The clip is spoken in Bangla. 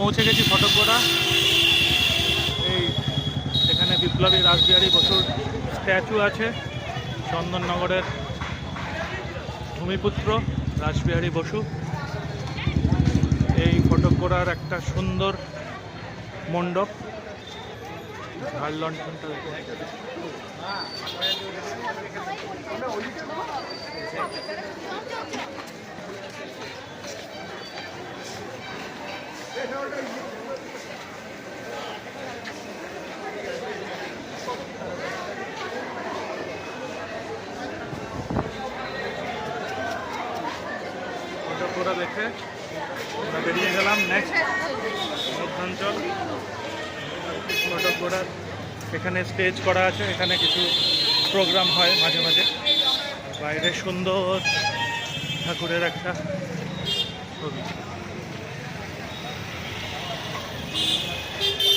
পৌঁছে গেছি ফটকগোড়া। এই এখানে বিপ্লবী রাসবিহারী বসুর স্ট্যাচু আছে। চন্দননগরের ভূমিপুত্র রাসবিহারী বসু। এই ফটকগোড়ার একটা সুন্দর মণ্ডপ। ঝাড় লণ্ঠনটা ফটকগোড়া দেখে আমরা বেরিয়ে গেলাম নেক্সট মধ্যাঞ্চল। ফটকগোড়ার এখানে স্টেজ করা আছে, এখানে কিছু প্রোগ্রাম হয় মাঝে মাঝে। বাইরে সুন্দর ঠাকুরের একটা ছবি।